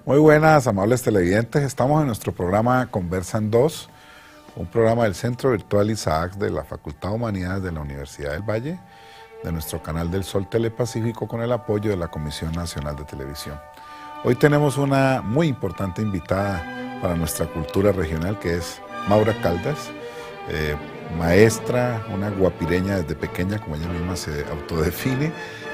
Muy buenas, amables televidentes. Estamos en nuestro programa Conversan 2, un programa del Centro Virtual Isaac de la Facultad de Humanidades de la Universidad del Valle, de nuestro canal del Sol Telepacífico con el apoyo de la Comisión Nacional de Televisión. Hoy tenemos una muy importante invitada para nuestra cultura regional, que es Maura Caldas, maestra, una guapireña desde pequeña, como ella misma se autodefine,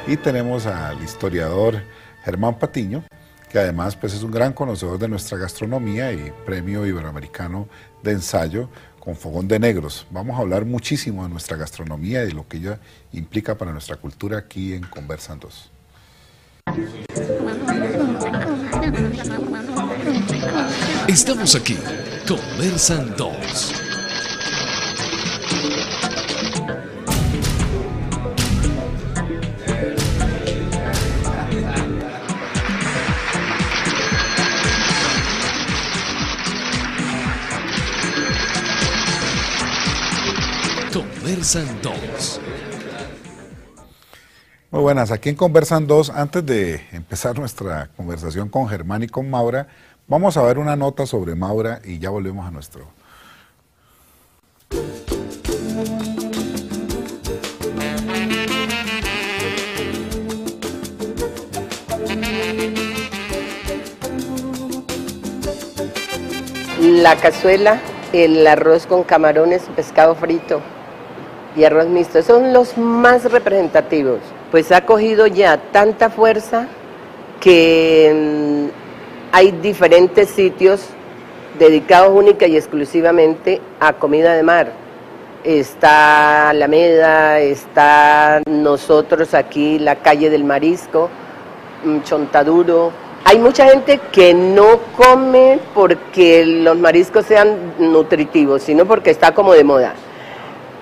y tenemos al historiador Germán Patiño, que además pues, es un gran conocedor de nuestra gastronomía y premio iberoamericano de ensayo con Fogón de Negros. Vamos a hablar muchísimo de nuestra gastronomía y de lo que ella implica para nuestra cultura aquí en Conversan 2. Estamos aquí, Conversan 2. Conversan 2. Muy buenas, aquí en Conversan 2, antes de empezar nuestra conversación con Germán y con Maura, vamos a ver una nota sobre Maura y ya volvemos a nuestro. La cazuela, el arroz con camarones, pescado frito y arroz mixto, son los más representativos. Pues ha cogido ya tanta fuerza que hay diferentes sitios dedicados única y exclusivamente a comida de mar. Está Alameda, está nosotros aquí, la calle del Marisco, Chontaduro. Hay mucha gente que no come porque los mariscos sean nutritivos, sino porque está como de moda.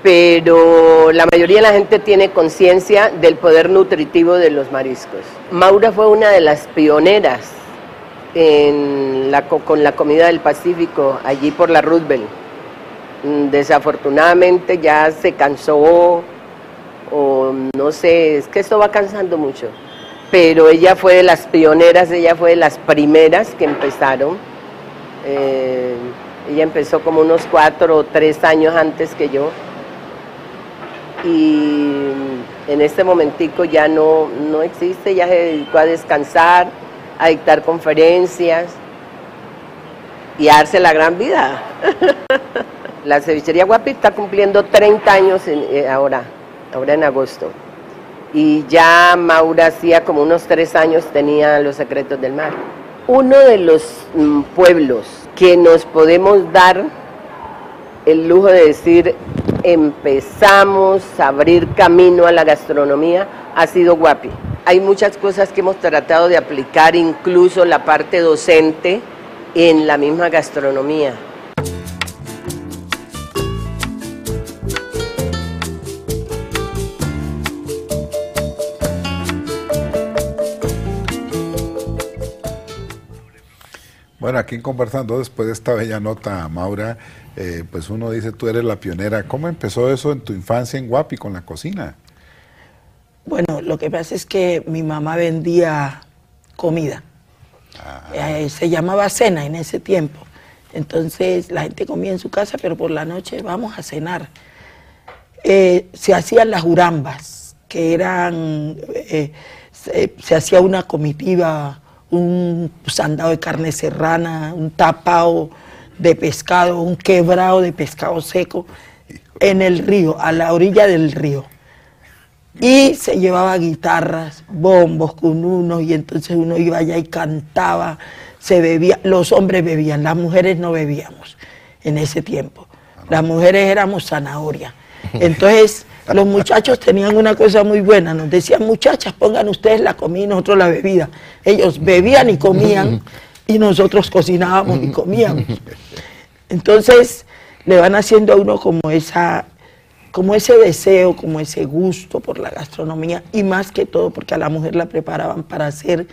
Pero la mayoría de la gente tiene conciencia del poder nutritivo de los mariscos. Maura fue una de las pioneras con la comida del Pacífico, allí por la Roosevelt. Desafortunadamente ya se cansó, o no sé, es que esto va cansando mucho. Pero ella fue de las pioneras, ella fue de las primeras que empezaron. Ella empezó como unos 4 o 3 años antes que yo. Y en este momentico ya no existe, ya se dedicó a descansar, a dictar conferencias y a darse la gran vida. La cevichería Guapi está cumpliendo 30 años ahora en agosto. Y ya Maura hacía como unos 3 años tenía Los Secretos del Mar. Uno de los pueblos que nos podemos dar el lujo de decir empezamos a abrir camino a la gastronomía ha sido Guapi. Hay muchas cosas que hemos tratado de aplicar, incluso la parte docente en la misma gastronomía. Bueno, aquí en Conversando, después de esta bella nota, Maura, pues uno dice, tú eres la pionera. ¿Cómo empezó eso en tu infancia en Guapi con la cocina? Bueno, lo que pasa es que mi mamá vendía comida. Se llamaba cena en ese tiempo. Entonces la gente comía en su casa, pero por la noche vamos a cenar. Se hacían las jurambas, que eran, se hacía una comitiva, un sandado de carne serrana, un tapao de pescado, un quebrado de pescado seco en el río, a la orilla del río. Y se llevaba guitarras, bombos con uno, y entonces uno iba allá y cantaba, se bebía, los hombres bebían, las mujeres no bebíamos en ese tiempo. Las mujeres éramos zanahoria. Entonces los muchachos tenían una cosa muy buena, nos decían, muchachas, pongan ustedes la comida y nosotros la bebida. Ellos bebían y comían y nosotros cocinábamos y comíamos. Entonces le van haciendo a uno como ese deseo, como ese gusto por la gastronomía, y más que todo porque a la mujer la preparaban para ser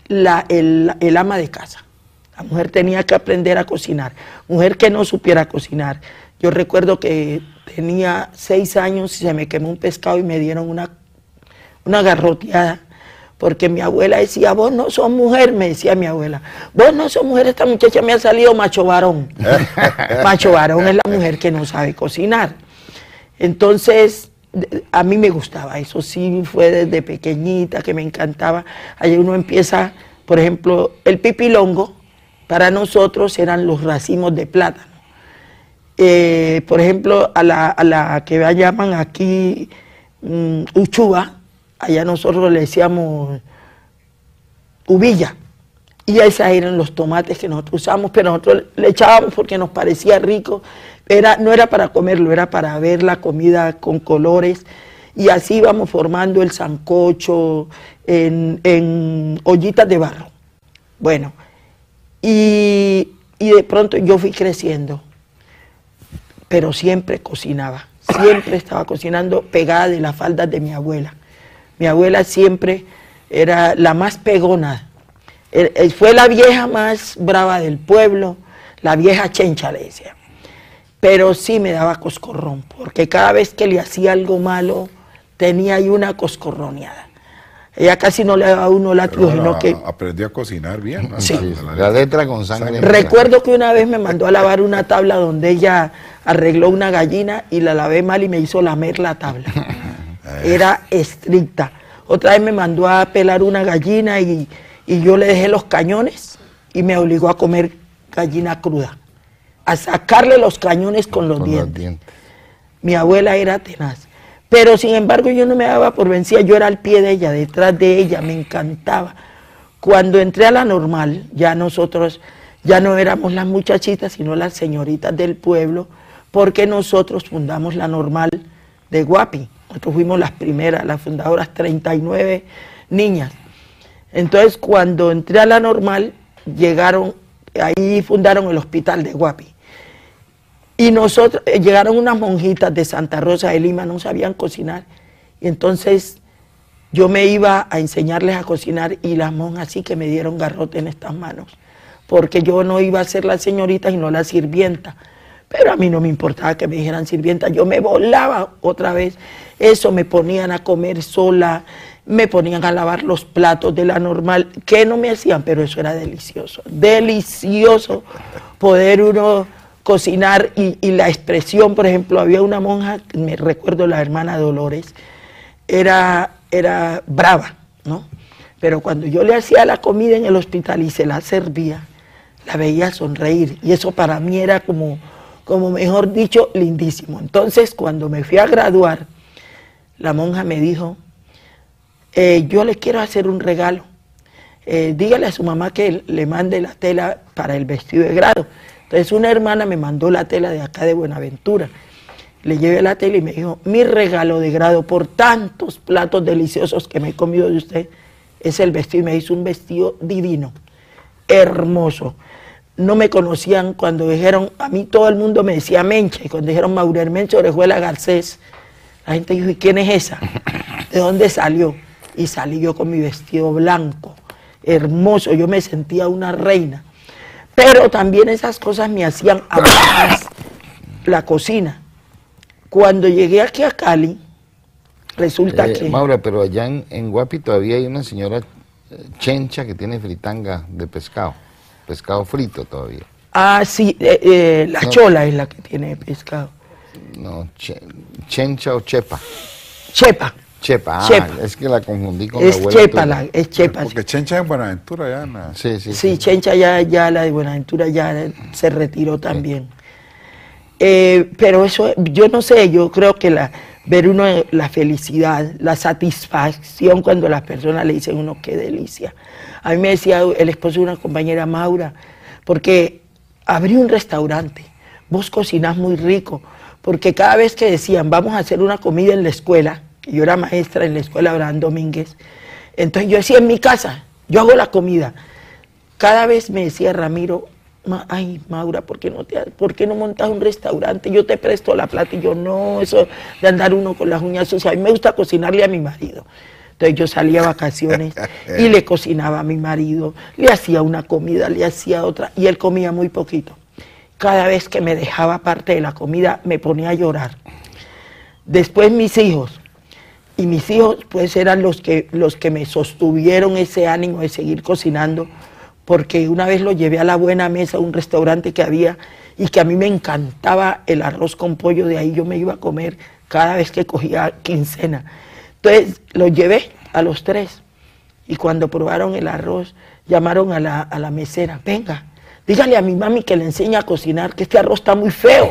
el ama de casa. La mujer tenía que aprender a cocinar, mujer que no supiera cocinar. Yo recuerdo que tenía 6 años y se me quemó un pescado y me dieron una garroteada porque mi abuela decía, vos no sos mujer, me decía mi abuela, vos no sos mujer, esta muchacha me ha salido macho varón. Macho varón es la mujer que no sabe cocinar. Entonces, a mí me gustaba, eso sí fue desde pequeñita, que me encantaba. Allí uno empieza, por ejemplo, el pipilongo, para nosotros eran los racimos de plátano. Por ejemplo, a la que llaman aquí uchuva, allá nosotros le decíamos uvilla, y esos eran los tomates que nosotros usamos, pero nosotros le echábamos porque nos parecía rico. No era para comerlo, era para ver la comida con colores, y así íbamos formando el sancocho en ollitas de barro. Bueno, y de pronto yo fui creciendo, pero siempre cocinaba, siempre estaba cocinando pegada de las faldas de mi abuela. Mi abuela siempre era la más pegona, fue la vieja más brava del pueblo, la vieja chencha le decía. Pero sí me daba coscorrón, porque cada vez que le hacía algo malo, tenía ahí una coscorroneada. Ella casi no le daba a uno látigo, sino que... Aprendió a cocinar bien, ¿no? Sí. La letra con sangre. Recuerdo que una vez me mandó a lavar una tabla donde ella arregló una gallina y la lavé mal y me hizo lamer la tabla. Era estricta. Otra vez me mandó a pelar una gallina y yo le dejé los cañones y me obligó a comer gallina cruda, a sacarle los cañones con los dientes. Mi abuela era tenaz, pero sin embargo yo no me daba por vencida, yo era al pie de ella, detrás de ella, me encantaba. Cuando entré a la normal, ya nosotros ya no éramos las muchachitas, sino las señoritas del pueblo, porque nosotros fundamos la normal de Guapi. Nosotros fuimos las primeras, las fundadoras, 39 niñas. Entonces cuando entré a la normal, ahí fundaron el hospital de Guapi. Y nosotros, llegaron unas monjitas de Santa Rosa de Lima, no sabían cocinar. Y entonces yo me iba a enseñarles a cocinar y las monjas sí que me dieron garrote en estas manos. Porque yo no iba a ser la señorita sino la sirvienta. Pero a mí no me importaba que me dijeran sirvienta, yo me volaba otra vez. Eso, me ponían a comer sola, me ponían a lavar los platos de la normal, que no me hacían, pero eso era delicioso. Delicioso poder uno cocinar y la expresión, por ejemplo, había una monja, me recuerdo la hermana Dolores, era brava, ¿no? Pero cuando yo le hacía la comida en el hospital y se la servía, la veía sonreír, y eso para mí era como mejor dicho, lindísimo. Entonces, cuando me fui a graduar, la monja me dijo, yo le quiero hacer un regalo, dígale a su mamá que le mande la tela para el vestido de grado. Entonces una hermana me mandó la tela de acá de Buenaventura, le llevé la tela y me dijo, mi regalo de grado por tantos platos deliciosos que me he comido de usted, es el vestido. Y me hizo un vestido divino, hermoso. No me conocían cuando dijeron, a mí todo el mundo me decía Mencha, y cuando dijeron Maurer Mencha Orejuela Garcés, la gente dijo, ¿y quién es esa? ¿De dónde salió? Y salí yo con mi vestido blanco, hermoso, yo me sentía una reina. Pero también esas cosas me hacían amar más la cocina. Cuando llegué aquí a Cali, resulta que... Maura, pero allá en Guapi todavía hay una señora chencha que tiene fritanga de pescado frito todavía. Ah, sí, la chola es la que tiene pescado. No, chencha o chepa. Chepa. Chepa, Chepa. Es que la confundí con es la abuela. Chepa, es Chepa. Porque Chencha en Buenaventura ya no. Sí, Chencha ya la de Buenaventura ya se retiró también. Pero eso, yo no sé, yo creo que ver uno la felicidad, la satisfacción cuando las personas le dicen a uno qué delicia. A mí me decía el esposo de una compañera, Maura, porque abrí un restaurante, vos cocinás muy rico, porque cada vez que decían vamos a hacer una comida en la escuela, y yo era maestra en la escuela Abraham Domínguez, entonces yo decía en mi casa, yo hago la comida. Cada vez me decía Ramiro, ay Maura, ¿por qué no montas un restaurante? Yo te presto la plata. Y yo, no, eso de andar uno con las uñas sucias. A mí me gusta cocinarle a mi marido. Entonces yo salía a vacaciones y le cocinaba a mi marido, le hacía una comida, le hacía otra, y él comía muy poquito. Cada vez que me dejaba parte de la comida me ponía a llorar. Después mis hijos, Y mis hijos pues eran los que me sostuvieron ese ánimo de seguir cocinando, porque una vez lo llevé a La Buena Mesa, un restaurante que había, y que a mí me encantaba el arroz con pollo, de ahí yo me iba a comer cada vez que cogía quincena. Entonces lo llevé a los 3, y cuando probaron el arroz, llamaron a la mesera, venga, dígale a mi mami que le enseñe a cocinar, que este arroz está muy feo.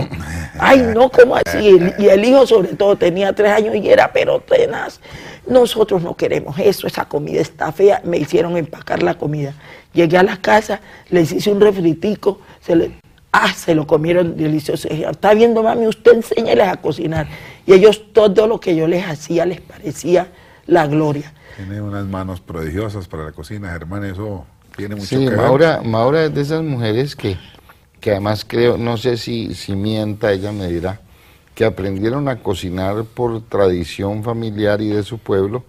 Ay, no, ¿cómo así? Y el hijo sobre todo tenía 3 años y era pero tenaz. Nosotros no queremos eso, esa comida está fea. Me hicieron empacar la comida. Llegué a la casa, les hice un refritico, se lo comieron delicioso. Dije, está viendo, mami, usted enséñeles a cocinar. Y ellos todo lo que yo les hacía les parecía la gloria. Tiene unas manos prodigiosas para la cocina, Germán, eso tiene mucho Sí, que ver. Maura es de esas mujeres que además creo, no sé si mienta, ella me dirá, que aprendieron a cocinar por tradición familiar y de su pueblo,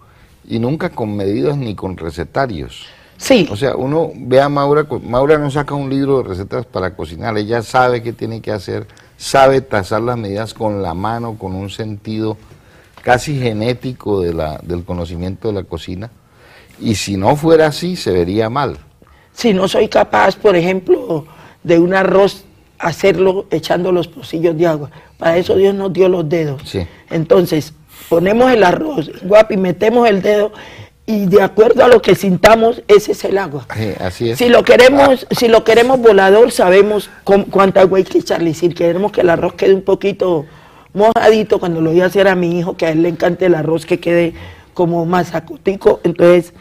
y nunca con medidas ni con recetarios. Sí. O sea, uno ve a Maura no saca un libro de recetas para cocinar, ella sabe qué tiene que hacer, sabe trazar las medidas con la mano, con un sentido casi genético del conocimiento de la cocina, y si no fuera así, se vería mal. Si no soy capaz, por ejemplo, de un arroz hacerlo echando los pocillos de agua. Para eso Dios nos dio los dedos. Sí. Entonces, ponemos el arroz, guapi, metemos el dedo y de acuerdo a lo que sintamos, ese es el agua. Sí, así es. Si lo queremos volador, sabemos cuánta agua hay que echarle. Si queremos que el arroz quede un poquito mojadito, cuando lo voy a hacer a mi hijo, que a él le encanta el arroz que quede como masacotico, entonces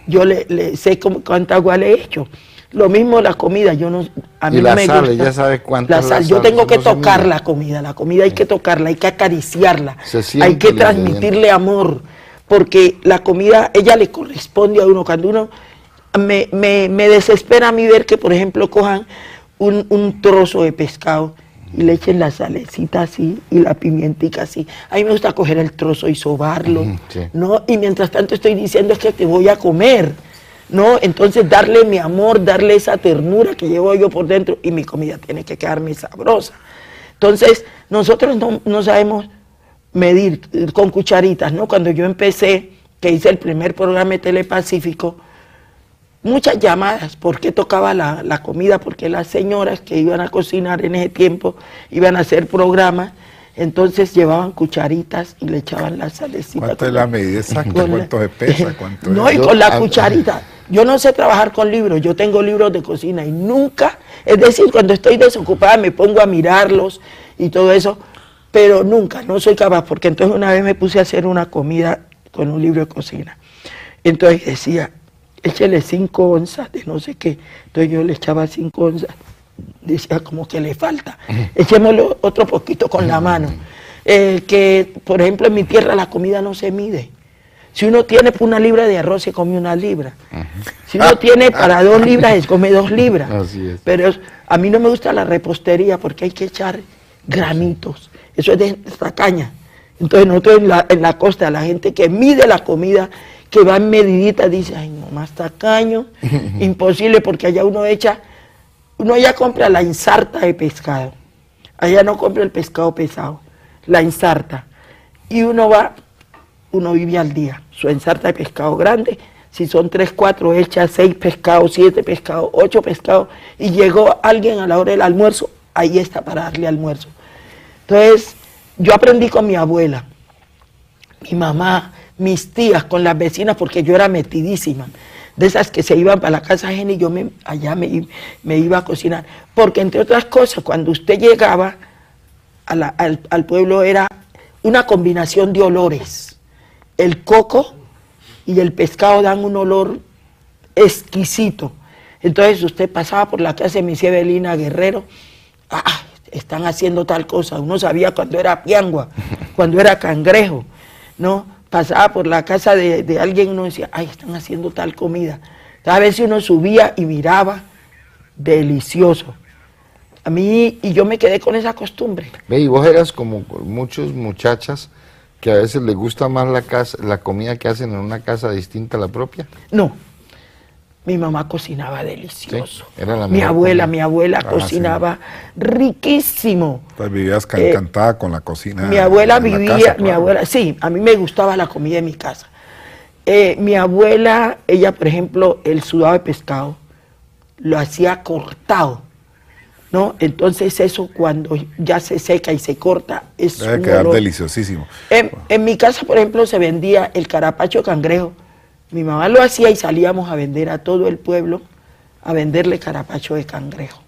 yo le sé cuánta agua le he hecho. Lo mismo la comida, a mí no me gusta. Y la sal, ya sabe cuánto la sal. Yo tengo que tocar la comida hay que tocarla, hay que acariciarla, hay que transmitirle amor, porque la comida, ella le corresponde a uno. Cuando uno, me desespera a mí ver que, por ejemplo, cojan un trozo de pescado y le echen la salecita así y la pimientica así. A mí me gusta coger el trozo y sobarlo, sí. ¿no? Y mientras tanto estoy diciendo es que te voy a comer, ¿no? Entonces darle mi amor, darle esa ternura que llevo yo por dentro, y mi comida tiene que quedarme sabrosa. Entonces nosotros no sabemos medir con cucharitas, ¿no? Cuando yo empecé, que hice el primer programa de Telepacífico, muchas llamadas, porque tocaba la comida, porque las señoras que iban a cocinar en ese tiempo iban a hacer programas, entonces llevaban cucharitas y le echaban la salecita. ¿Cuánto es la medida exacta? ¿Cuánto se pesa? ¿Cuánto no, es? y con la cucharita. Yo no sé trabajar con libros, yo tengo libros de cocina y nunca, es decir, cuando estoy desocupada me pongo a mirarlos y todo eso, pero nunca, no soy capaz, porque entonces una vez me puse a hacer una comida con un libro de cocina. Entonces decía, échele 5 onzas de no sé qué. Entonces yo le echaba 5 onzas, decía como que le falta. Echémoslo otro poquito con la mano. Que, por ejemplo, en mi tierra la comida no se mide. Si uno tiene una libra de arroz, se come 1 libra. Si uno tiene para 2 libras, se come 2 libras. Así es. Pero a mí no me gusta la repostería porque hay que echar granitos. Eso es de tacaña. Entonces nosotros en la costa, la gente que mide la comida, que va en medidita, dice, ay, no, más tacaño, imposible, porque allá uno ya compra la ensarta de pescado. Allá no compra el pescado pesado, la ensarta. Y uno vive al día. Su ensarta de pescado grande, si son 3, 4, echa 6 pescados, 7 pescados, 8 pescados, y llegó alguien a la hora del almuerzo, ahí está para darle almuerzo. Entonces, yo aprendí con mi abuela, mi mamá, mis tías, con las vecinas, porque yo era metidísima, de esas que se iban para la casa ajena y yo allá me iba a cocinar. Porque, entre otras cosas, cuando usted llegaba al pueblo era una combinación de olores. El coco y el pescado dan un olor exquisito. Entonces usted pasaba por la casa de mi tía Evelina Guerrero, están haciendo tal cosa. Uno sabía cuando era piangua, cuando era cangrejo, ¿no? Pasaba por la casa de alguien y uno decía, ay, están haciendo tal comida. A veces uno subía y miraba, delicioso. A mí, y yo me quedé con esa costumbre. Ve, y vos eras como muchas muchachas que a veces les gusta más la comida que hacen en una casa distinta a la propia. No, Mi mamá cocinaba delicioso. Sí, era la mi mejor abuela cocinaba riquísimo. Entonces vivías encantada con la cocina. Mi abuela en la vivía, casa, mi claro. abuela, sí, a mí me gustaba la comida en mi casa. Mi abuela, ella, por ejemplo, el sudado de pescado, lo hacía cortado, ¿no? Entonces eso cuando ya se seca y se corta, es Debe un quedar olor. deliciosísimo. En mi casa, por ejemplo, se vendía el carapacho de cangrejo. Mi mamá lo hacía y salíamos a vender a todo el pueblo, a venderle carapacho de cangrejo.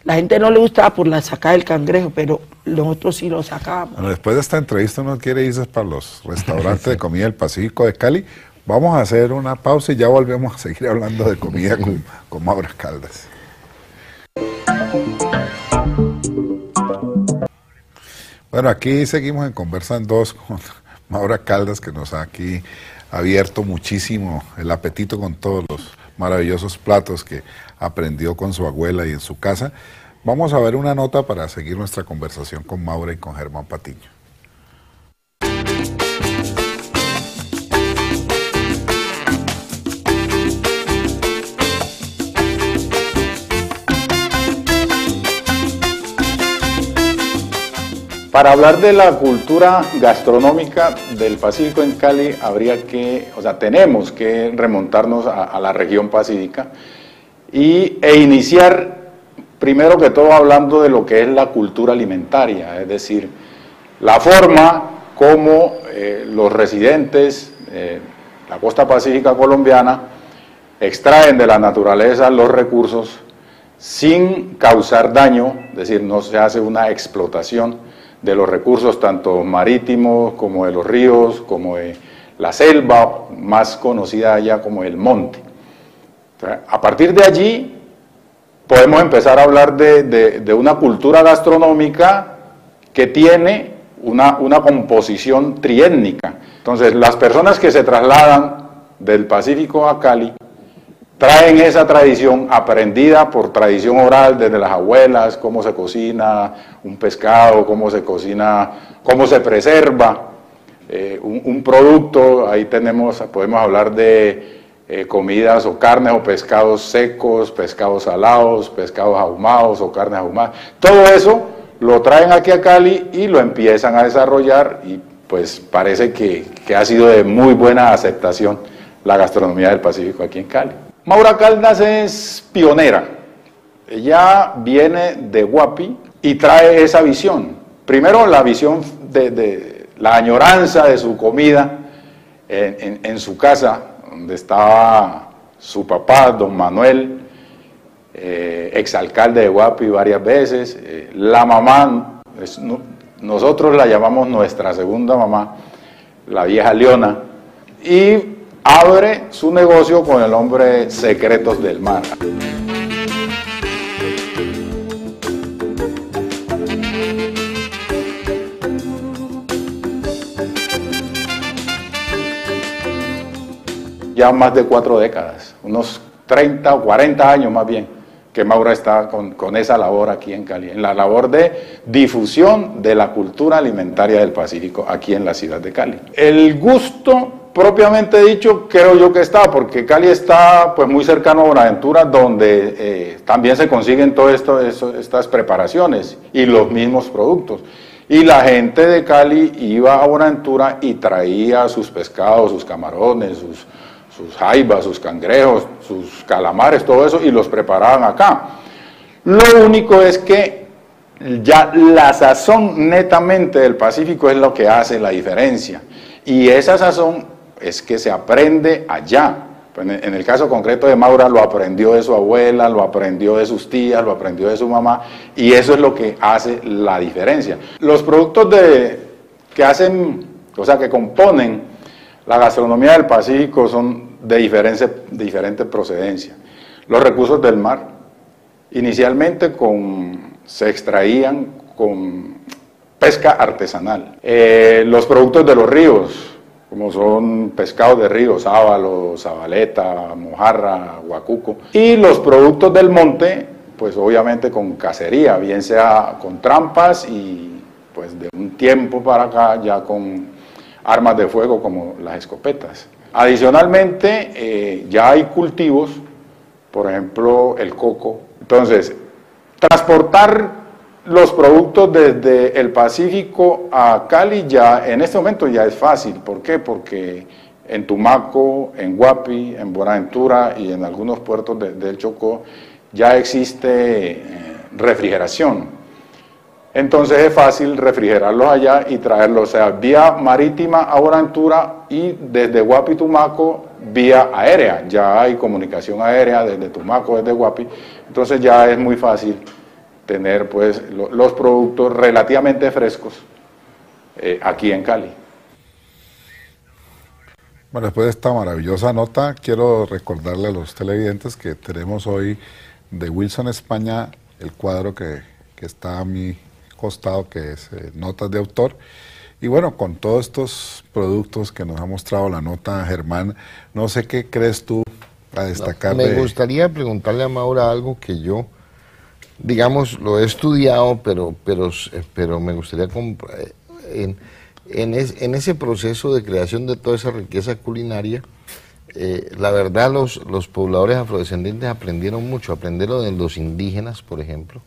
La gente no le gustaba por la sacada del cangrejo, pero nosotros sí lo sacábamos. Bueno, después de esta entrevista uno quiere irse para los restaurantes de comida del Pacífico de Cali. Vamos a hacer una pausa y ya volvemos a seguir hablando de comida con Maura Caldas. Bueno, aquí seguimos en Conversa en Dos con Maura Caldas, que nos ha aquí abierto muchísimo el apetito con todos los maravillosos platos que aprendió con su abuela y en su casa. Vamos a ver una nota para seguir nuestra conversación con Maura y con Germán Patiño. Para hablar de la cultura gastronómica del Pacífico en Cali, tenemos que remontarnos a la región pacífica e iniciar, primero que todo, hablando de lo que es la cultura alimentaria, es decir, la forma como los residentes de la costa pacífica colombiana extraen de la naturaleza los recursos sin causar daño, es decir, no se hace una explotación de los recursos tanto marítimos como de los ríos, como de la selva, más conocida allá como el monte. A partir de allí podemos empezar a hablar de una cultura gastronómica que tiene una composición triétnica. Entonces, las personas que se trasladan del Pacífico a Cali traen esa tradición aprendida por tradición oral desde las abuelas, cómo se cocina un pescado, cómo se cocina, cómo se preserva un producto. Ahí podemos hablar de comidas o carnes o pescados secos, pescados salados, pescados ahumados o carnes ahumadas. Todo eso lo traen aquí a Cali y lo empiezan a desarrollar y pues parece que ha sido de muy buena aceptación la gastronomía del Pacífico aquí en Cali. Maura Caldas es pionera, ella viene de Guapi y trae esa visión. Primero la visión de la añoranza de su comida en su casa, donde estaba su papá, don Manuel, exalcalde de Guapi varias veces, la mamá, nosotros la llamamos nuestra segunda mamá, la vieja Leona, y abre su negocio con el nombre Secretos del Mar. Ya más de 4 décadas, unos 30 o 40 años más bien, que Maura está con esa labor aquí en Cali, en la labor de difusión de la cultura alimentaria del Pacífico aquí en la ciudad de Cali. El gusto propiamente dicho, creo yo que está, porque Cali está pues muy cercano a Buenaventura, donde también se consiguen todas estas preparaciones y los mismos productos. Y la gente de Cali iba a Buenaventura y traía sus pescados, sus camarones, sus jaibas, sus cangrejos, sus calamares, todo eso, y los preparaban acá. Lo único es que ya la sazón netamente del Pacífico es lo que hace la diferencia. Y esa sazón es que se aprende allá. En el caso concreto de Maura, lo aprendió de su abuela, lo aprendió de sus tías, lo aprendió de su mamá, y eso es lo que hace la diferencia. Los productos que componen la gastronomía del Pacífico son de diferente procedencia. Los recursos del mar, inicialmente se extraían con pesca artesanal. Los productos de los ríos, como son pescados de río, sábalo, sabaleta, mojarra, guacuco. Y los productos del monte, pues obviamente con cacería, bien sea con trampas y pues de un tiempo para acá ya con armas de fuego como las escopetas. Adicionalmente, ya hay cultivos por ejemplo, el coco. Entonces, transportar los productos desde el Pacífico a Cali ya en este momento ya es fácil. ¿Por qué? Porque en Tumaco, en Guapi, en Buenaventura y en algunos puertos del Chocó ya existe refrigeración. Entonces es fácil refrigerarlos allá y traerlos, o sea, vía marítima a Buenaventura y desde Guapi, Tumaco, vía aérea. Ya hay comunicación aérea desde Tumaco, desde Guapi, entonces ya es muy fácil tener pues los productos relativamente frescos aquí en Cali. Bueno, después de esta maravillosa nota, quiero recordarle a los televidentes que tenemos hoy de Wilson España el cuadro que está a mi costado, que es Notas de Autor. Y bueno, con todos estos productos que nos ha mostrado la nota, Germán, no sé qué crees tú a destacar. Me gustaría preguntarle a Maura algo que yo, digamos, lo he estudiado, pero me gustaría en ese proceso de creación de toda esa riqueza culinaria, la verdad los pobladores afrodescendientes aprendieron mucho, aprendieron de los indígenas, por ejemplo.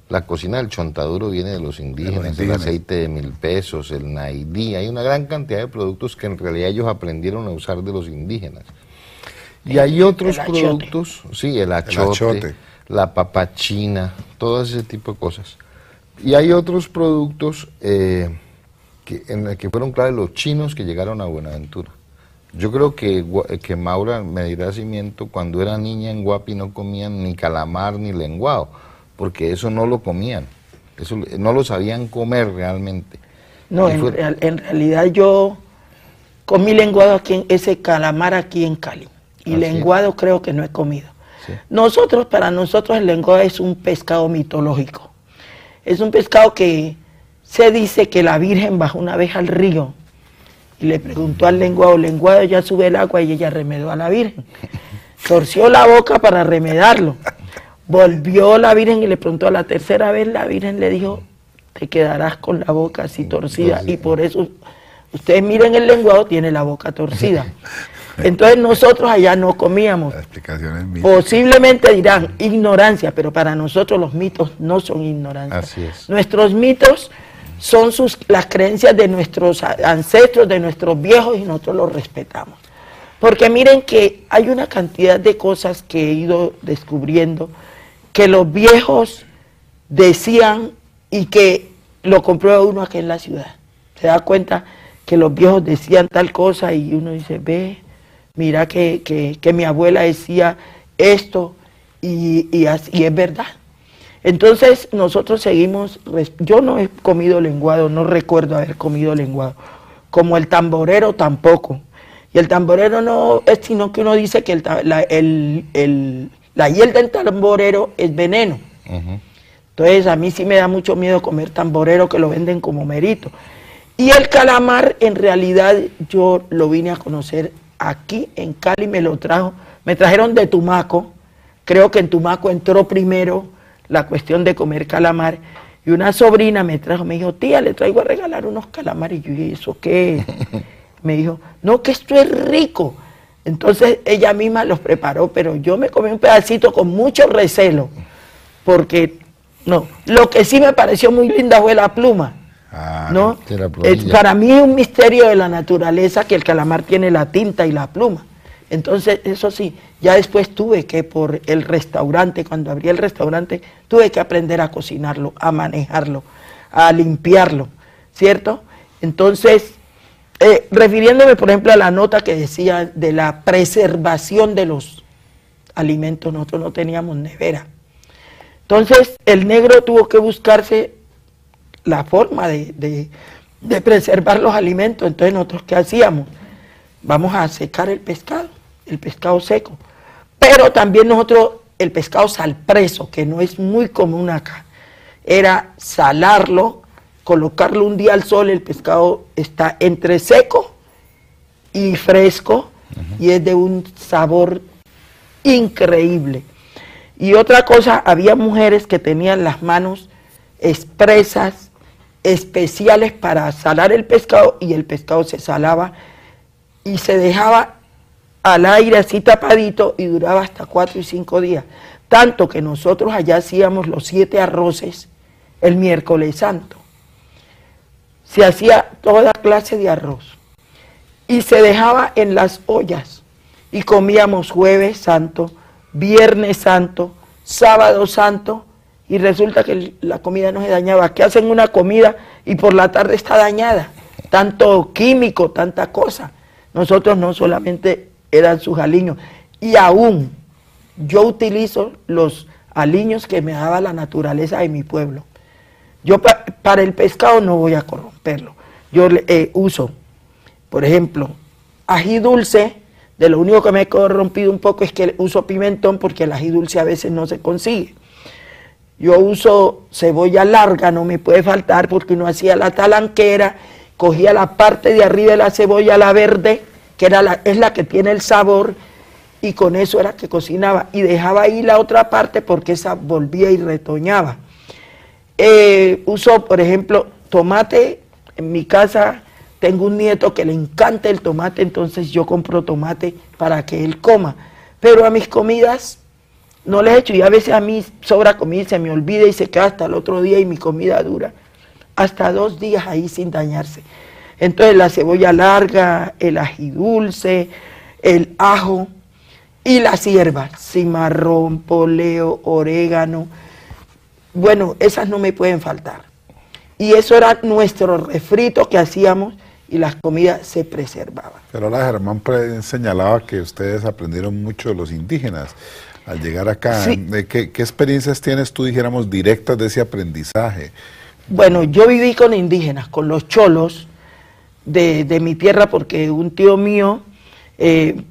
La cocina del chontaduro viene de los indígenas, el aceite de 1000 pesos, el naidí, hay una gran cantidad de productos que en realidad ellos aprendieron a usar de los indígenas. Y hay otros productos, sí, el achote, la papachina, todo ese tipo de cosas. Y hay otros productos en los que fueron claves los chinos que llegaron a Buenaventura. Yo creo que Maura me dirá cimiento, cuando era niña en Guapi no comían ni calamar ni lenguado, porque eso no lo comían, eso no lo sabían comer realmente. No, en realidad yo comí lenguado aquí, ese calamar aquí en Cali, y lenguado creo que no he comido. Sí. Para nosotros el lenguado es un pescado mitológico, es un pescado que se dice que la Virgen bajó una vez al río y le preguntó al lenguado, ya sube el agua, y ella remedó a la Virgen, torció la boca para remedarlo. Volvió la Virgen y le preguntó a la tercera vez, la Virgen le dijo, te quedarás con la boca así torcida, y por eso ustedes miren el lenguado, tiene la boca torcida. Entonces nosotros allá no comíamos. Posiblemente dirán ignorancia, pero para nosotros los mitos no son ignorancia. Así es. Nuestros mitos son las creencias de nuestros ancestros, de nuestros viejos, y nosotros los respetamos. Porque miren que hay una cantidad de cosas que he ido descubriendo que los viejos decían y que lo comprueba uno aquí en la ciudad. Se da cuenta que los viejos decían tal cosa y uno dice, ve, mira que mi abuela decía esto y es verdad. Entonces nosotros seguimos, yo no he comido lenguado, no recuerdo haber comido lenguado, como el tamborero tampoco. Y el tamborero no es sino que uno dice que la hiel del tamborero es veneno. Entonces a mí sí me da mucho miedo comer tamborero, que lo venden como merito. Y el calamar en realidad yo lo vine a conocer aquí en Cali, me trajeron de Tumaco. Creo que en Tumaco entró primero la cuestión de comer calamar, y una sobrina me dijo, tía, le traigo a regalar unos calamares. Y yo dije, ¿eso qué es? Me dijo, no, que esto es rico. Entonces ella misma los preparó, pero yo me comí un pedacito con mucho recelo, porque no, lo que sí me pareció muy linda fue la pluma. ¿No? Para mí es un misterio de la naturaleza que el calamar tiene la tinta y la pluma. Entonces, eso sí, ya después tuve que, por el restaurante, cuando abrí el restaurante, tuve que aprender a cocinarlo, a manejarlo, a limpiarlo, ¿cierto? Entonces, refiriéndome, por ejemplo, a la nota que decía de la preservación de los alimentos, nosotros no teníamos nevera. Entonces, el negro tuvo que buscarse la forma de preservar los alimentos. Entonces, ¿nosotros qué hacíamos? Vamos a secar el pescado seco. Pero también nosotros, el pescado salpreso, que no es muy común acá, era salarlo, colocarlo un día al sol. El pescado está entre seco y fresco, y es de un sabor increíble. Y otra cosa, había mujeres que tenían las manos expresas, especiales para salar el pescado, y el pescado se salaba y se dejaba al aire así tapadito y duraba hasta 4 y 5 días. Tanto que nosotros allá hacíamos los 7 arroces el miércoles santo. Se hacía toda clase de arroz y se dejaba en las ollas y comíamos jueves santo, viernes santo, sábado santo, y resulta que la comida no se dañaba. Que hacen una comida y por la tarde está dañada, tanto químico, tanta cosa. Nosotros no, solamente eran sus aliños, y aún yo utilizo los aliños que me daba la naturaleza de mi pueblo. Yo para el pescado no voy a corromperlo. Yo uso, por ejemplo, ají dulce. De lo único que me he corrompido un poco es que uso pimentón, porque el ají dulce a veces no se consigue. Yo uso cebolla larga, no me puede faltar, porque uno hacía la talanquera, cogía la parte de arriba de la cebolla, la verde, que es la que tiene el sabor, y con eso era que cocinaba, y dejaba ahí la otra parte porque esa volvía y retoñaba. Uso, por ejemplo, tomate. En mi casa tengo un nieto que le encanta el tomate, entonces yo compro tomate para que él coma. Pero a mis comidas no les echo, y a veces a mí sobra comida y se me olvida y se queda hasta el otro día, y mi comida dura hasta 2 días ahí sin dañarse. Entonces la cebolla larga, el ají dulce, el ajo y las hierbas, cimarrón, poleo, orégano. Bueno, esas no me pueden faltar. Y eso era nuestro refrito que hacíamos, y las comidas se preservaban. Pero ahora Germán señalaba que ustedes aprendieron mucho de los indígenas al llegar acá. Sí. ¿Qué experiencias tienes tú, dijéramos, directas de ese aprendizaje? Bueno, yo viví con indígenas, con los cholos de mi tierra, porque un tío mío,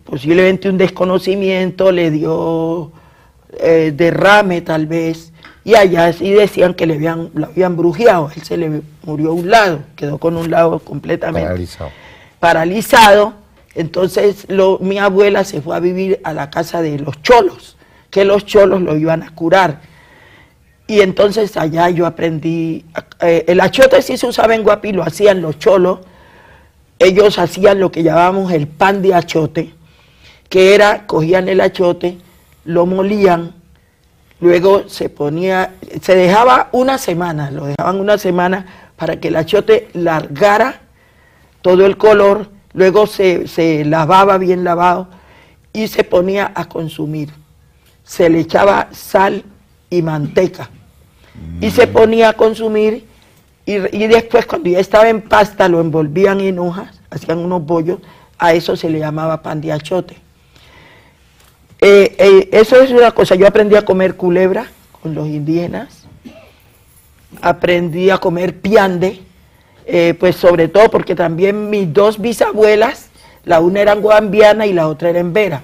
posiblemente un desconocimiento, le dio derrame tal vez, y allá sí decían que lo habían brujeado. Él se le murió un lado, quedó con un lado completamente paralizado. Entonces mi abuela se fue a vivir a la casa de los cholos, que los cholos lo iban a curar. Y entonces allá yo aprendí, el achote sí se usaba en Guapi, lo hacían los cholos. Ellos hacían lo que llamábamos el pan de achote, que era, cogían el achote, lo molían, luego se dejaba una semana, lo dejaban una semana para que el achote largara todo el color, luego se lavaba bien lavado y se ponía a consumir. Se le echaba sal y manteca y se ponía a consumir, y después, cuando ya estaba en pasta, lo envolvían en hojas, hacían unos bollos. A eso se le llamaba pan de achote. Eso es una cosa. Yo aprendí a comer culebra con los indígenas, aprendí a comer piande, pues sobre todo porque también mis 2 bisabuelas, la una era guambiana y la otra era embera.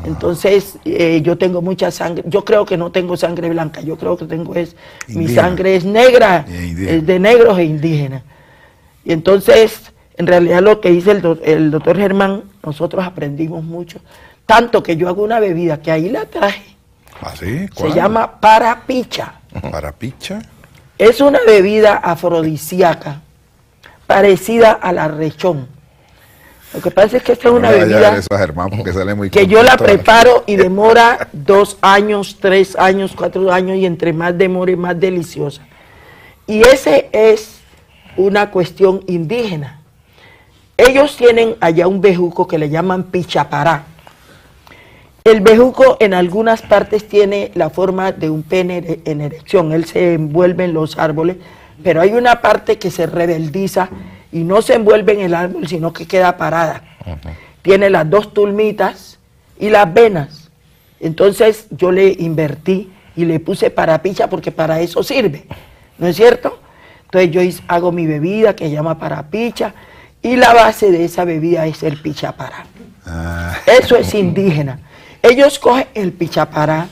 Entonces yo tengo mucha sangre. Yo creo que no tengo sangre blanca, yo creo que tengo mi sangre es negra, es de negros e indígenas. Y entonces, en realidad, lo que dice el doctor Germán, nosotros aprendimos mucho. Tanto que yo hago una bebida que ahí la traje. ¿Ah, sí? ¿Cuál? Se llama parapicha. ¿Parapicha? Es una bebida afrodisíaca, parecida a la rechón. Lo que pasa es que esta es una bebida eso a Germán, porque sale muy que yo la preparo y demora 2 años, 3 años, 4 años, y entre más demore, más deliciosa. Y ese es una cuestión indígena. Ellos tienen allá un bejuco que le llaman pichapará. El bejuco en algunas partes tiene la forma de un pene en erección, él se envuelve en los árboles, pero hay una parte que se rebeldiza y no se envuelve en el árbol, sino que queda parada. Tiene las 2 tulmitas y las venas. Entonces yo le invertí y le puse parapicha, porque para eso sirve, ¿no es cierto? Entonces yo hago mi bebida que se llama parapicha, y la base de esa bebida es el pichapará. Eso es indígena. Ellos cogen el pichapará,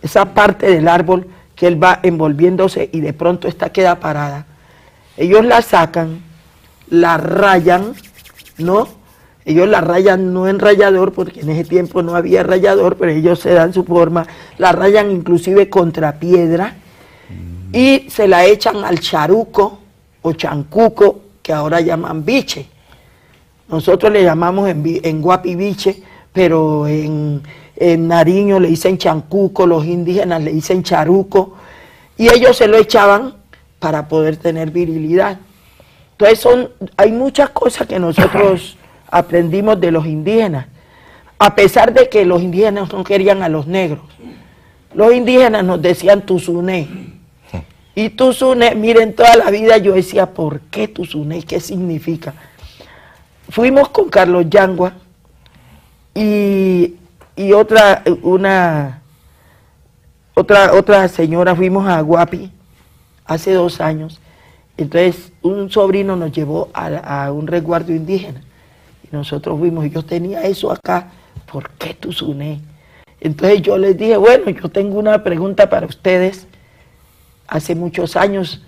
esa parte del árbol que él va envolviéndose y de pronto esta queda parada. Ellos la sacan, la rayan, ¿no? Ellos la rayan no en rallador, porque en ese tiempo no había rallador, pero ellos se dan su forma, la rayan inclusive contra piedra, y se la echan al charuco o chancuco, que ahora llaman biche. Nosotros le llamamos en Guapi biche, pero en Nariño le dicen chancuco, los indígenas le dicen charuco, y ellos se lo echaban para poder tener virilidad. Entonces hay muchas cosas que nosotros aprendimos de los indígenas, a pesar de que los indígenas no querían a los negros. Los indígenas nos decían tuzuné. Y tuzuné, miren, toda la vida yo decía, ¿por qué tuzuné? ¿Qué significa? Fuimos con Carlos Yangua y otra señora, fuimos a Guapi hace 2 años. Entonces un sobrino nos llevó a un resguardo indígena. Y nosotros fuimos, y yo tenía eso acá, ¿por qué tuzuné? Entonces yo les dije, bueno, yo tengo una pregunta para ustedes. Hace muchos años,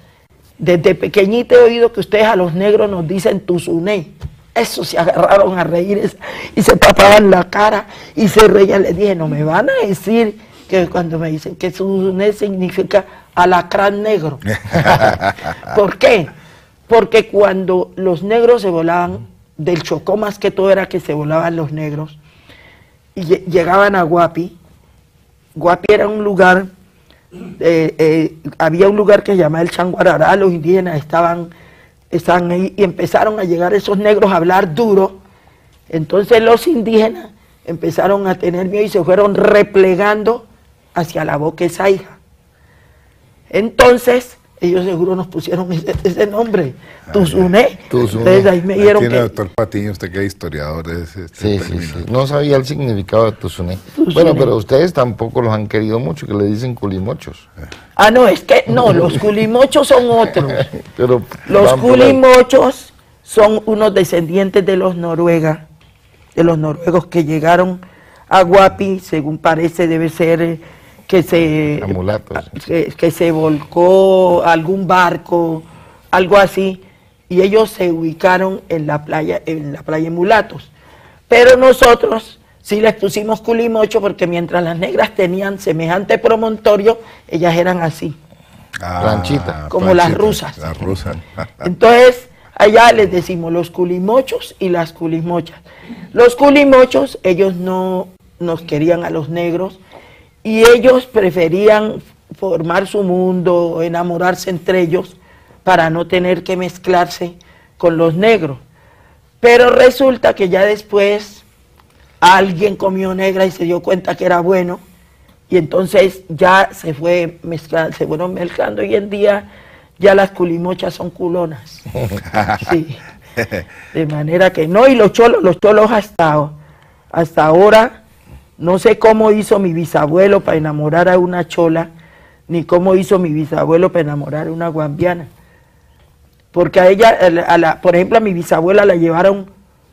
desde pequeñito he oído que ustedes a los negros nos dicen tuzuné. Eso se agarraron a reír y se tapaban la cara y se reían. Les dije, no me van a decir que cuando me dicen que tuzuné significa alacrán negro. ¿Por qué? Porque cuando los negros se volaban, del Chocó más que todo era que se volaban los negros, y llegaban a Guapi. Guapi era un lugar, había un lugar que se llamaba el Changuarará, los indígenas estaban ahí y empezaron a llegar esos negros a hablar duro. Entonces los indígenas empezaron a tener miedo y se fueron replegando hacia la Boca Saiga. Entonces ellos seguro nos pusieron ese nombre, tuzuné. Entonces ahí me dieron tiene que... doctor Patiño, usted que es historiador de ese Sí. No sabía el significado de tuzuné. Tuzuné. Bueno, pero ustedes tampoco los han querido mucho, que le dicen culimochos. Ah, no, es que no, los culimochos son otros. Pero Los van por ahí. culimochos son unos descendientes de los noruegos que llegaron a Guapi, según parece debe ser que se volcó algún barco, algo así, y ellos se ubicaron en la playa de Mulatos. Pero nosotros sí les pusimos culimocho porque mientras las negras tenían semejante promontorio, ellas eran así. Planchita. Como las rusas. Las rusas. Entonces, allá les decimos los culimochos y las culimochas. Los culimochos, ellos no nos querían a los negros y ellos preferían formar su mundo, enamorarse entre ellos para no tener que mezclarse con los negros. Pero resulta que ya después alguien comió negra y se dio cuenta que era bueno y entonces ya se fueron mezclando. Hoy en día ya las culimochas son culonas. Sí. De manera que no, y los cholos hasta ahora, no sé cómo hizo mi bisabuelo para enamorar a una chola, ni cómo hizo mi bisabuelo para enamorar a una guambiana. Porque a ella, por ejemplo, a mi bisabuela la llevaron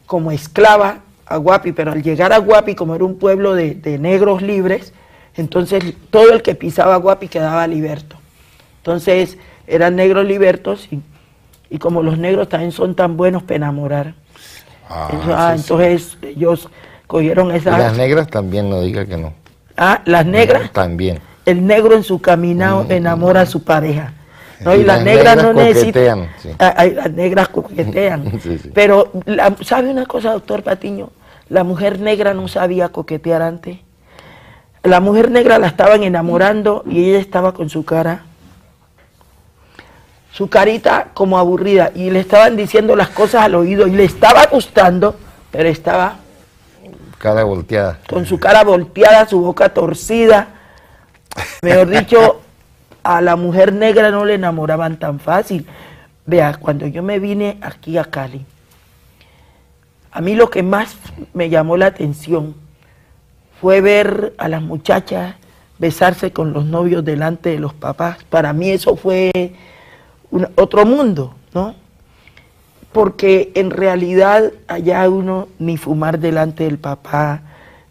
como esclava a Guapi, pero al llegar a Guapi, como era un pueblo de negros libres, entonces todo el que pisaba Guapi quedaba liberto. Entonces eran negros libertos y como los negros también son tan buenos para enamorar. Entonces ellos cogieron esas... Y las negras también, no diga que no. Las negras. También. El negro en su caminado enamora a su pareja. ¿No? Y las negras no necesitan... Sí. Las negras coquetean. Sí. Pero, ¿sabe una cosa, doctor Patiño? La mujer negra no sabía coquetear antes. La mujer negra la estaban enamorando y ella estaba con su carita como aburrida, y le estaban diciendo las cosas al oído y le estaba gustando, pero estaba... Cara volteada. Con su cara volteada, su boca torcida. Mejor dicho, a la mujer negra no le enamoraban tan fácil. Vea, cuando yo me vine aquí a Cali, a mí lo que más me llamó la atención fue ver a las muchachas besarse con los novios delante de los papás. Para mí eso fue otro mundo, ¿no? Porque en realidad allá uno ni fumar delante del papá,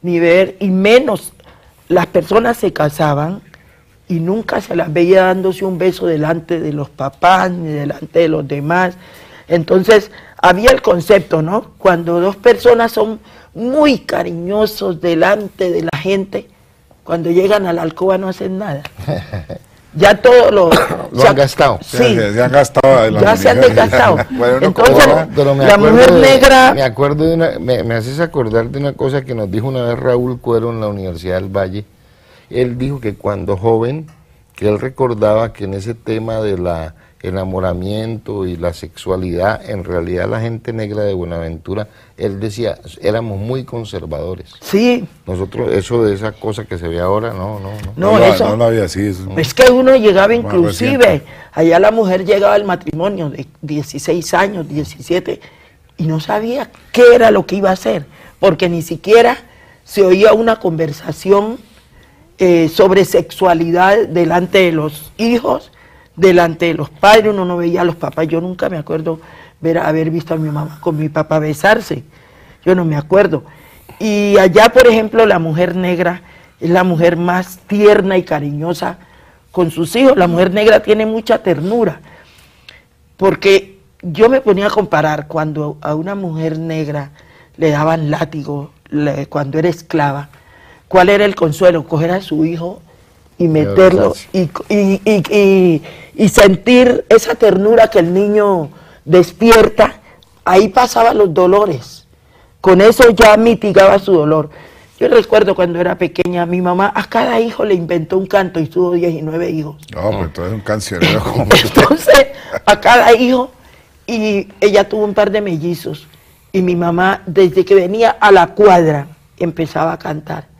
ni ver, y menos las personas se casaban y nunca se las veía dándose un beso delante de los papás, ni delante de los demás. Entonces había el concepto, ¿no? Cuando dos personas son muy cariñosos delante de la gente, cuando llegan a la alcoba no hacen nada. Ya todo lo han gastado. Sí, se han gastado. Ya se han desgastado. Bueno, entonces, pero la mujer negra... Me acuerdo de me haces acordar de una cosa que nos dijo una vez Raúl Cuero en la Universidad del Valle. Él dijo que cuando joven, que él recordaba que en ese tema de la enamoramiento y la sexualidad, en realidad la gente negra de Buenaventura, él decía, éramos muy conservadores. Sí. Nosotros, eso de esa cosa que se ve ahora, no. Eso, no lo había así. Es que uno llegaba inclusive, allá la mujer llegaba al matrimonio de 16 años, 17, y no sabía qué era lo que iba a hacer, porque ni siquiera se oía una conversación sobre sexualidad delante de los hijos, delante de los padres. Uno no veía a los papás. Yo nunca me acuerdo haber visto a mi mamá con mi papá besarse. Yo no me acuerdo. Y allá, por ejemplo, la mujer negra es la mujer más tierna y cariñosa con sus hijos. La mujer negra tiene mucha ternura, porque yo me ponía a comparar cuando a una mujer negra le daban látigo cuando era esclava. ¿Cuál era el consuelo? Coger a su hijo y meterlo y sentir esa ternura que el niño despierta. Ahí pasaban los dolores. Con eso ya mitigaba su dolor. Yo recuerdo cuando era pequeña, mi mamá a cada hijo le inventó un canto y tuvo 19 hijos. No, pues entonces un cancionero como Entonces, a cada hijo, y ella tuvo un par de mellizos. Y mi mamá, desde que venía a la cuadra, empezaba a cantar.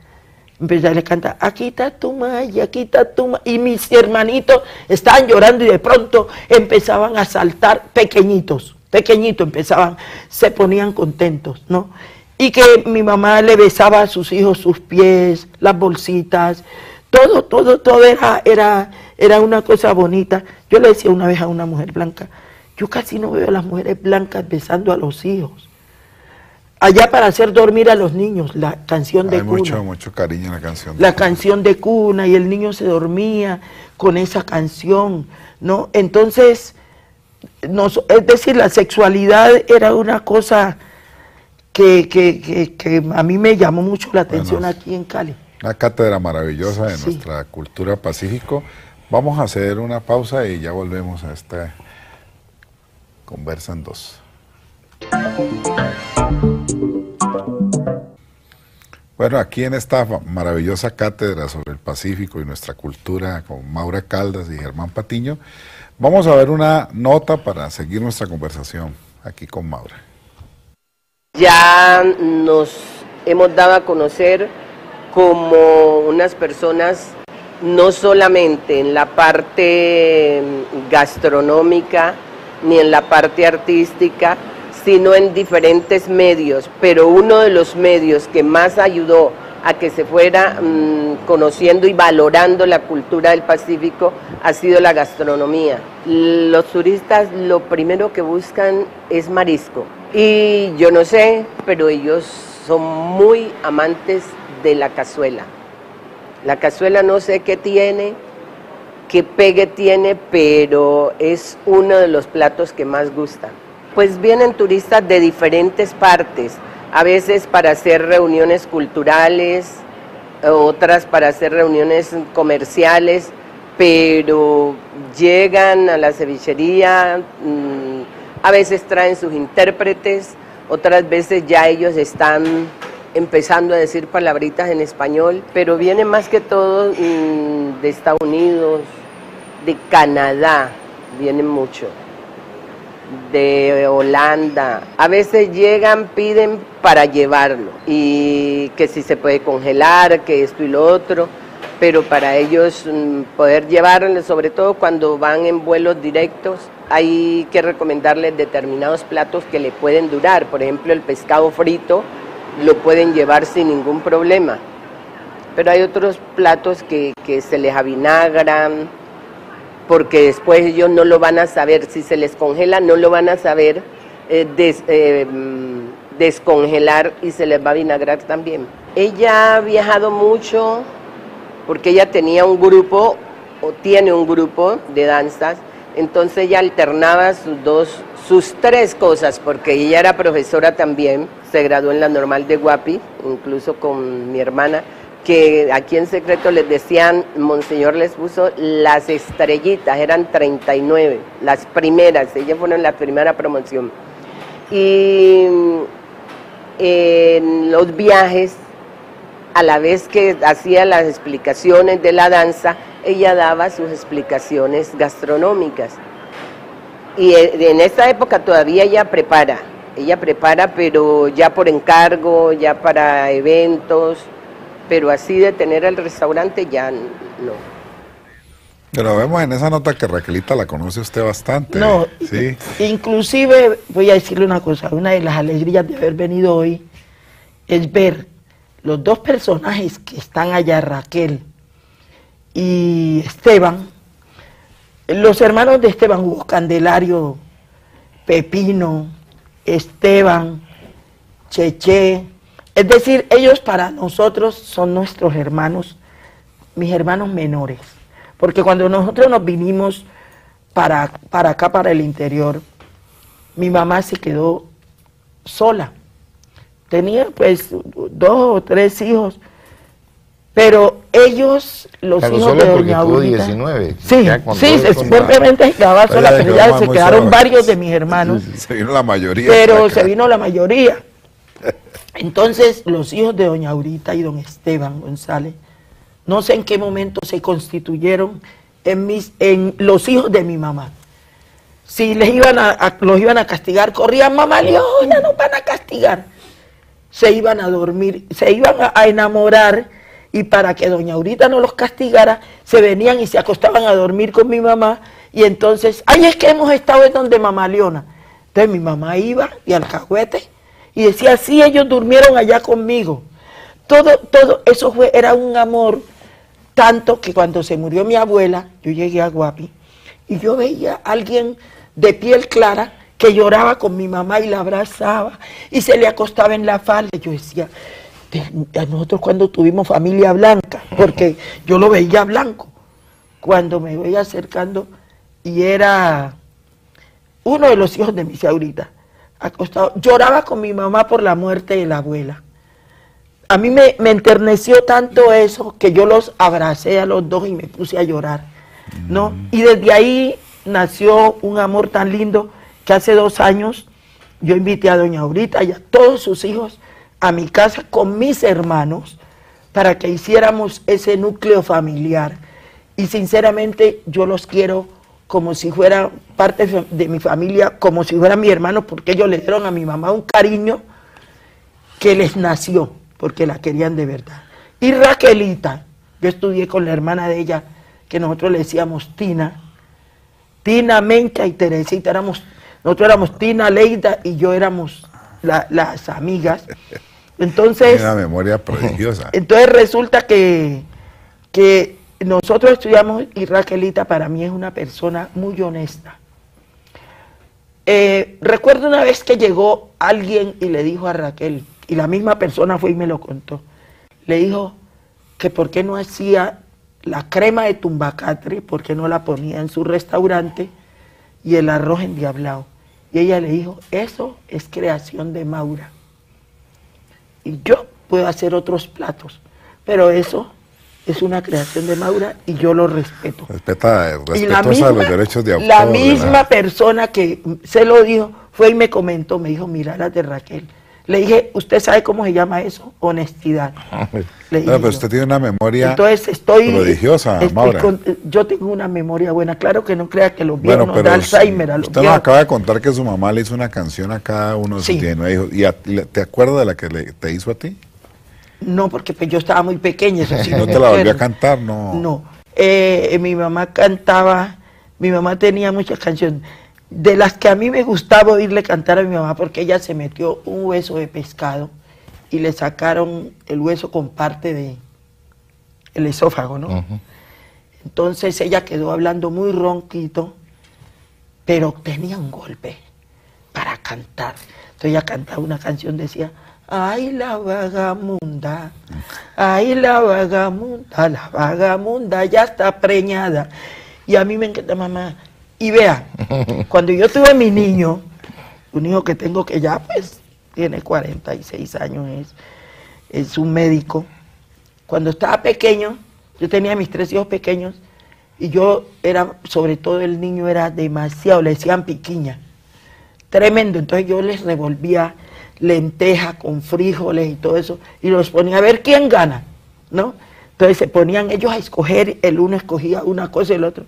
Empezaba a cantar, aquí está tu maya, aquí está tu maya. Y mis hermanitos estaban llorando y de pronto empezaban a saltar pequeñitos empezaban, se ponían contentos, ¿no? Y que mi mamá le besaba a sus hijos sus pies, las bolsitas, todo era una cosa bonita. Yo le decía una vez a una mujer blanca, yo casi no veo a las mujeres blancas besando a los hijos. Allá para hacer dormir a los niños, la canción de cuna. Mucho cariño en la canción. La canción de cuna, y el niño se dormía con esa canción, ¿no? Entonces, es decir, la sexualidad era una cosa que a mí me llamó mucho la atención aquí en Cali. Una cátedra maravillosa de nuestra cultura pacífico. Vamos a hacer una pausa y ya volvemos a esta Conversa en Dos. Bueno, aquí en esta maravillosa cátedra sobre el Pacífico y nuestra cultura con Maura Caldas y Germán Patiño, vamos a ver una nota para seguir nuestra conversación aquí con Maura. Ya nos hemos dado a conocer como unas personas no solamente en la parte gastronómica ni en la parte artística, sino en diferentes medios, pero uno de los medios que más ayudó a que se fuera conociendo y valorando la cultura del Pacífico ha sido la gastronomía. Los turistas lo primero que buscan es marisco, y yo no sé, pero ellos son muy amantes de la cazuela. La cazuela no sé qué tiene, qué pegue tiene, pero es uno de los platos que más gustan. Pues vienen turistas de diferentes partes, a veces para hacer reuniones culturales, otras para hacer reuniones comerciales, pero llegan a la cevichería, a veces traen sus intérpretes, otras veces ya ellos están empezando a decir palabritas en español, pero vienen más que todo de Estados Unidos, de Canadá, vienen mucho, de Holanda. A veces llegan, piden para llevarlo, y que si se puede congelar, que esto y lo otro, pero para ellos poder llevarlo, sobre todo cuando van en vuelos directos, hay que recomendarles determinados platos que le pueden durar. Por ejemplo, el pescado frito lo pueden llevar sin ningún problema, pero hay otros platos que se les avinagran, porque después ellos no lo van a saber, si se les congela no lo van a saber descongelar, y se les va a vinagrar también. Ella ha viajado mucho porque ella tenía un grupo, o tiene un grupo de danzas, entonces ella alternaba sus tres cosas, porque ella era profesora también, se graduó en la Normal de Guapi, incluso con mi hermana, que aquí en secreto les decían, Monseñor les puso las estrellitas, eran 39, las primeras, ellas fueron la primera promoción. Y en los viajes, a la vez que hacía las explicaciones de la danza, ella daba sus explicaciones gastronómicas. Y en esta época todavía ella prepara, pero ya por encargo, ya para eventos, pero así de tener el restaurante ya no. Pero vemos en esa nota que Raquelita la conoce usted bastante. No, sí. Inclusive voy a decirle una cosa, una de las alegrías de haber venido hoy es ver los dos personajes que están allá, Raquel y Esteban. Los hermanos de Esteban, Hugo Candelario, Pepino, Esteban, Cheche, es decir, ellos para nosotros son nuestros hermanos, mis hermanos menores, porque cuando nosotros nos vinimos para acá, para el interior, mi mamá se quedó sola, tenía pues 2 o 3 hijos, pero ellos, los Claro, hijos sola de porque doña tuvo Aurita, 19. sí, Ya con sí, todo eso, fuertemente se quedaba sola, Ella pero quedó ya más se muy quedaron sola. varios de mis hermanos. Se vino la mayoría. Pero para se acá. vino la mayoría. Entonces, los hijos de doña Aurita y don Esteban González, no sé en qué momento se constituyeron en los hijos de mi mamá. Si les los iban a castigar, corrían, mamá Leona, nos van a castigar. Se iban a dormir, se iban a enamorar, y para que doña Aurita no los castigara, se venían y se acostaban a dormir con mi mamá, y entonces, ay, es que hemos estado en donde mamá Leona. Entonces mi mamá iba y alcahuete, y decía, sí, ellos durmieron allá conmigo. Todo eso era un amor, tanto que cuando se murió mi abuela, yo llegué a Guapi, y yo veía a alguien de piel clara que lloraba con mi mamá y la abrazaba, y se le acostaba en la falda. Yo decía, nosotros cuando tuvimos familia blanca, porque yo lo veía blanco, cuando me veía acercando, y era uno de los hijos de mi Aurita, acostado, lloraba con mi mamá por la muerte de la abuela. A mí me enterneció tanto eso que yo los abracé a los dos y me puse a llorar, ¿no? Y desde ahí nació un amor tan lindo que hace 2 años yo invité a doña Aurita y a todos sus hijos a mi casa con mis hermanos para que hiciéramos ese núcleo familiar. Y sinceramente yo los quiero como si fuera parte de mi familia, como si fueran mi hermano, porque ellos le dieron a mi mamá un cariño que les nació, porque la querían de verdad. Y Raquelita, yo estudié con la hermana de ella, que nosotros le decíamos Tina, Mencha y Teresita, nosotros éramos Tina, Leida y yo éramos las amigas. Entonces, una memoria prodigiosa. Entonces resulta que nosotros estudiamos, y Raquelita para mí es una persona muy honesta. Recuerdo una vez que llegó alguien y le dijo a Raquel, y la misma persona fue y me lo contó, le dijo que por qué no hacía la crema de tumbacatre, por qué no la ponía en su restaurante, y el arroz endiablado. Y ella le dijo, eso es creación de Maura. Y yo puedo hacer otros platos, pero eso es una creación de Maura y yo lo respeto. Respetuosa de los derechos de autor. La misma persona que se lo dijo fue y me comentó, me dijo, mira la de Raquel. Le dije, ¿usted sabe cómo se llama eso? Honestidad. Le dije, pero usted tiene una memoria prodigiosa, Maura. Yo tengo una memoria buena. Claro que no crea que los viejos nos da Alzheimer a los usted viejos. nos acaba de contar que su mamá le hizo una canción a cada uno de sus 19 hijos. ¿Y te acuerdas de la que te hizo a ti? No, porque pues yo estaba muy pequeña. Eso sí, ¿No te la volvió a cantar? No. No. Mi mamá cantaba, mi mamá tenía muchas canciones. De las que a mí me gustaba oírle cantar a mi mamá, porque ella se metió un hueso de pescado y le sacaron el hueso con parte del esófago, ¿no? Entonces ella quedó hablando muy ronquito, pero tenía un golpe para cantar. Entonces ella cantaba una canción, decía, ay la vagamunda ya está preñada. Y a mí me encanta, mamá. Y vean, cuando yo tuve mi niño, un hijo que tengo que ya pues tiene 46 años, es un médico, Cuando estaba pequeño, yo tenía mis 3 hijos pequeños, y yo era, sobre todo el niño era demasiado, le decían piquiña, tremendo. Entonces yo les revolvía lentejas con frijoles y todo eso, y los ponía a ver quién gana, ¿no? Entonces se ponían ellos a escoger, el uno escogía una cosa y el otro.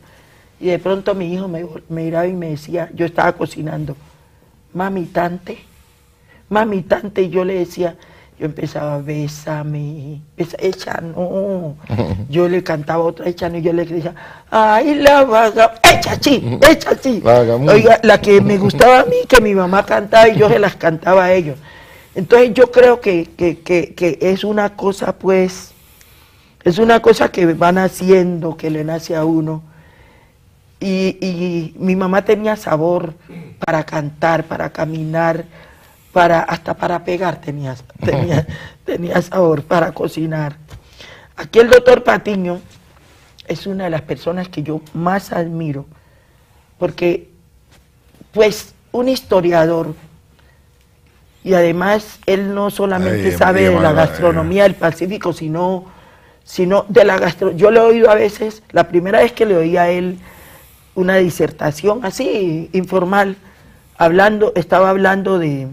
Y de pronto mi hijo me miraba y me decía, yo estaba cocinando, mami, tante, y yo le decía, yo empezaba, bésame, echa no. Yo le cantaba otra, echa no, y yo le decía, ay, la vaga, echa sí. Oiga, la que me gustaba a mí, que mi mamá cantaba y yo se las cantaba a ellos. Entonces yo creo que es una cosa, pues, es una cosa que van haciendo, que le nace a uno. Y mi mamá tenía sabor para cantar, para caminar, hasta para pegar tenía sabor, para cocinar. Aquí el doctor Patiño es una de las personas que yo más admiro, porque pues un historiador, y además él no solamente sabe de la gastronomía del Pacífico, sino de la gastronomía. Yo le he oído a veces, la primera vez que le oí a él una disertación así, informal, estaba hablando de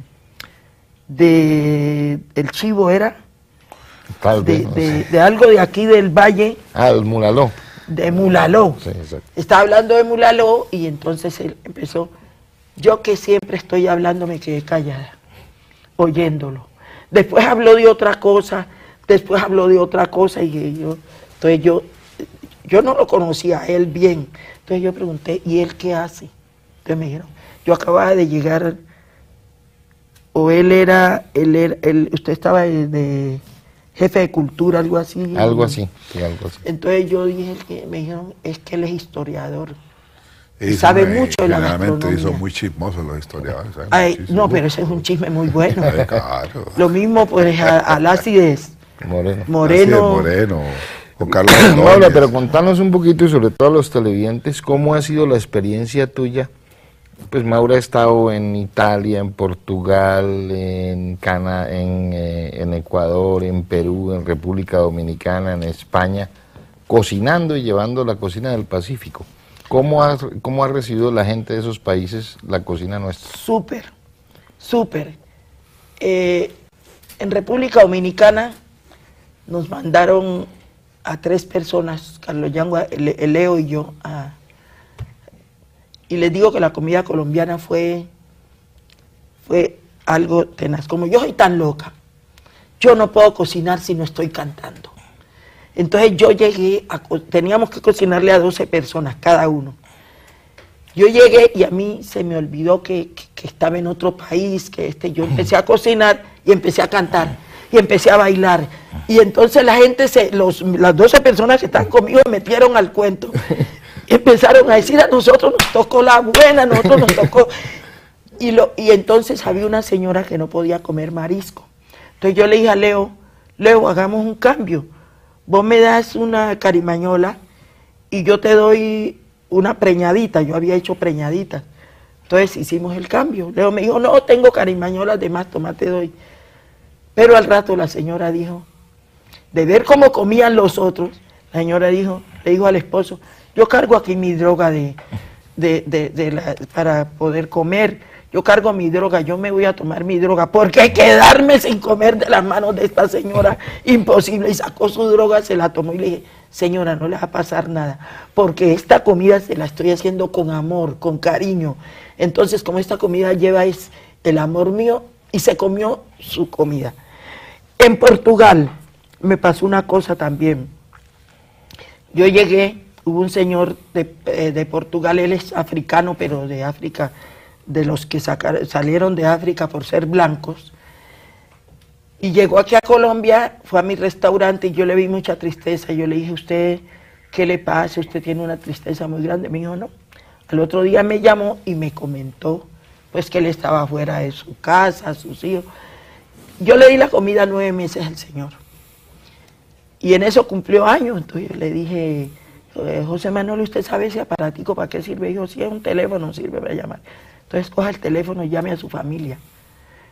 el chivo, era tal vez, no sé. de algo de aquí del valle. El mulaló. De mulaló. Sí, exacto. Estaba hablando de mulaló y entonces él empezó, yo que siempre estoy hablando me quedé callada, oyéndolo. Después habló de otra cosa, y entonces yo no lo conocía a él bien. Entonces yo pregunté, ¿y él qué hace? Entonces me dijeron, yo acababa de llegar, o usted estaba de jefe de cultura, algo así. Algo así, sí, algo así. Entonces yo dije, me dijeron, es que él es historiador. Y sabe mucho de la gastronomía. Generalmente son muy chismosos los historiadores. No, pero ese es un chisme muy bueno. Claro. Lo mismo pues al Ácides Moreno. O Carlos Maura, pero contanos un poquito, y sobre todo a los televidentes, ¿cómo ha sido la experiencia tuya? Pues Maura ha estado en Italia, en Portugal, en Ecuador, en Perú, en República Dominicana, en España, cocinando y llevando la cocina del Pacífico. ¿Cómo ha recibido la gente de esos países la cocina nuestra? Súper. En República Dominicana nos mandaron a 3 personas, Carlos Yango, Leo y yo, y les digo que la comida colombiana fue algo tenaz. Como yo soy tan loca, yo no puedo cocinar si no estoy cantando. Entonces yo llegué, teníamos que cocinarle a 12 personas cada uno. Yo llegué y a mí se me olvidó que estaba en otro país, yo empecé a cocinar y empecé a cantar y empecé a bailar. Y entonces la gente, las 12 personas que están conmigo me metieron al cuento. Y empezaron a decir, a nosotros nos tocó la buena, a nosotros nos tocó. Y entonces había una señora que no podía comer marisco. Entonces yo le dije a Leo, hagamos un cambio. Vos me das una carimañola y yo te doy una preñadita. Yo había hecho preñaditas. Entonces hicimos el cambio. Leo me dijo, no, tengo carimañolas de más, toma, te doy. Pero al rato la señora dijo, de ver cómo comían los otros, la señora le dijo al esposo, yo cargo aquí mi droga para poder comer, yo cargo mi droga, yo me voy a tomar mi droga, porque quedarme sin comer de las manos de esta señora, imposible. Y sacó su droga, se la tomó y le dije, señora, no le va a pasar nada, porque esta comida se la estoy haciendo con amor, con cariño. Entonces, como esta comida lleva es el amor mío, y se comió su comida. En Portugal me pasó una cosa también. Yo llegué, hubo un señor de Portugal, él es africano, pero de África, de los que salieron de África por ser blancos, y llegó aquí a Colombia, fue a mi restaurante y yo le vi mucha tristeza. Yo le dije, ¿usted qué le pasa? Usted tiene una tristeza muy grande. Me dijo, no. Al otro día me llamó y me comentó pues que él estaba fuera de su casa, sus hijos. Yo le di la comida 9 meses al señor. Y en eso cumplió años. Entonces yo le dije, José Manuel, ¿usted sabe ese aparatico para qué sirve? Dijo, sí, es un teléfono, sirve para llamar. Entonces coja el teléfono y llame a su familia.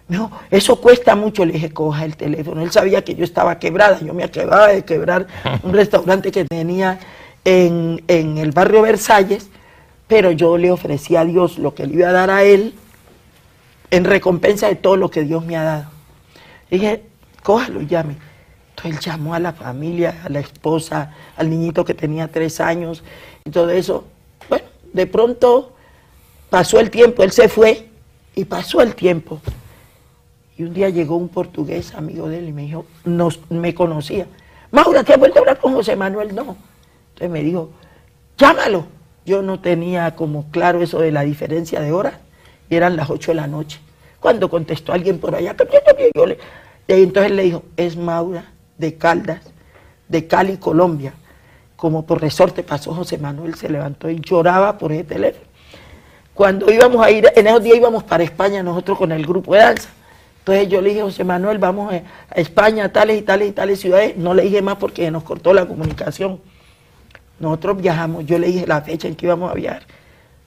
Me dijo, eso cuesta mucho. Le dije, coja el teléfono. Él sabía que yo estaba quebrada. Yo me acababa de quebrar un restaurante que tenía en el barrio Versalles, pero yo le ofrecí a Dios lo que le iba a dar a él en recompensa de todo lo que Dios me ha dado. Dije, cójalo y llame. Entonces él llamó a la familia, a la esposa, al niñito que tenía 3 años y todo eso. Bueno, de pronto pasó el tiempo, él se fue y pasó el tiempo. Y un día llegó un portugués, amigo de él, y me dijo, me conocía. Maura, ¿te has vuelto a hablar con José Manuel? No. Entonces me dijo, llámalo. Yo no tenía como claro eso de la diferencia de horas, y eran las 8 de la noche. Cuando contestó alguien por allá, entonces le dijo, es Maura de Caldas, de Cali, Colombia. Como por resorte pasó José Manuel, se levantó y lloraba por ese teléfono. Cuando íbamos a ir, en esos días íbamos para España nosotros con el grupo de danza. Entonces yo le dije, José Manuel, vamos a España, tales y tales y tales ciudades. No le dije más porque nos cortó la comunicación. Nosotros viajamos, yo le dije la fecha en que íbamos a viajar.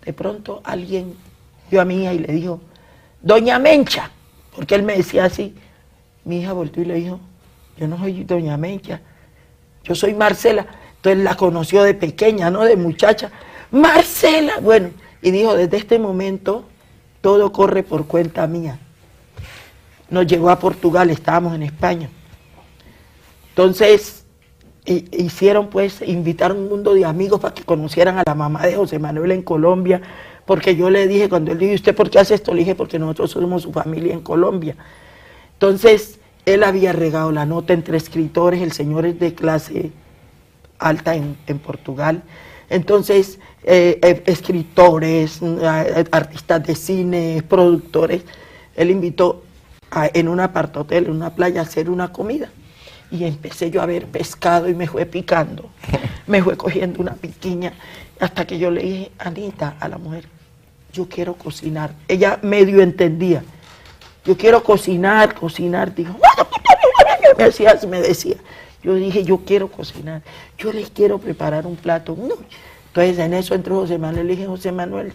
De pronto alguien vio a mi hija y le dijo, Doña Mencha, porque él me decía así. Mi hija volvió y le dijo, yo no soy Doña Mencha, yo soy Marcela. Entonces la conoció de pequeña, no de muchacha. Marcela, bueno, y dijo, desde este momento todo corre por cuenta mía. Nos llevó a Portugal, estábamos en España. Entonces hicieron pues, invitaron un mundo de amigos para que conocieran a la mamá de José Manuel en Colombia, porque yo le dije, cuando él dijo, ¿usted por qué hace esto? Le dije, porque nosotros somos su familia en Colombia. Entonces, él había regado la nota entre escritores, el señor es de clase alta en Portugal. Entonces, escritores, artistas de cine, productores, él invitó en un apartahotel, en una playa, a hacer una comida. Y empecé yo a ver pescado y me fue picando, me fue cogiendo una piquiña, hasta que yo le dije, Anita, a la mujer, yo quiero cocinar. Ella medio entendía, yo quiero cocinar, dijo, me decía, yo dije, yo quiero cocinar, yo les quiero preparar un plato. No. Entonces en eso entró José Manuel, le dije, José Manuel,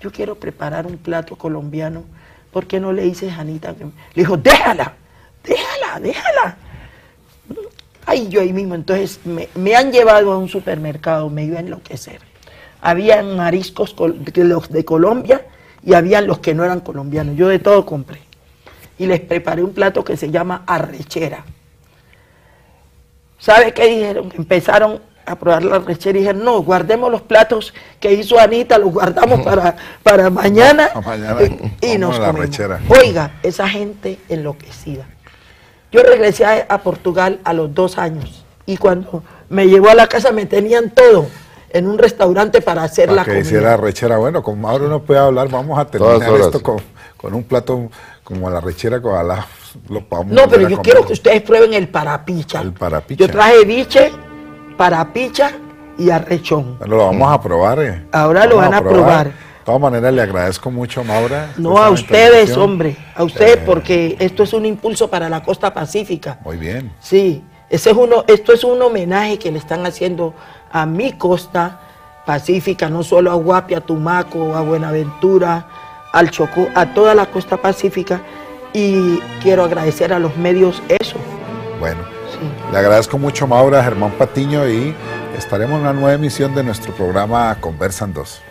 yo quiero preparar un plato colombiano, ¿por qué no le dices a Anita? Le dijo, déjala. Ay, yo ahí mismo, entonces me han llevado a un supermercado, me iba a enloquecer. Habían mariscos los de Colombia y habían los que no eran colombianos, yo de todo compré. Y les preparé un plato que se llama arrechera. ¿Sabe qué dijeron? Empezaron a probar la arrechera y dijeron, no, guardemos los platos que hizo Anita, los guardamos para mañana, y nos comemos. Oiga, esa gente enloquecida. Yo regresé a Portugal a los 2 años y cuando me llevó a la casa me tenían todo en un restaurante para hacer la comida. Para que hiciera arrechera. Bueno, como ahora uno puede hablar, vamos a terminar esto con un plato como la arrechera con la... No, pero yo quiero que ustedes prueben el parapicha. El parapicha. Yo traje biche, parapicha y arrechón. Bueno, lo vamos a probar. Ahora lo van a probar. De todas maneras, le agradezco mucho, Maura. No, a ustedes, hombre, a ustedes, porque esto es un impulso para la costa pacífica. Muy bien. Sí, esto es un homenaje que le están haciendo a mi costa pacífica, no solo a Guapia, a Tumaco, a Buenaventura, al Chocó, a toda la costa pacífica, y quiero agradecer a los medios eso. Bueno, sí. Le agradezco mucho, Maura, Germán Patiño, y estaremos en una nueva emisión de nuestro programa Conversan 2.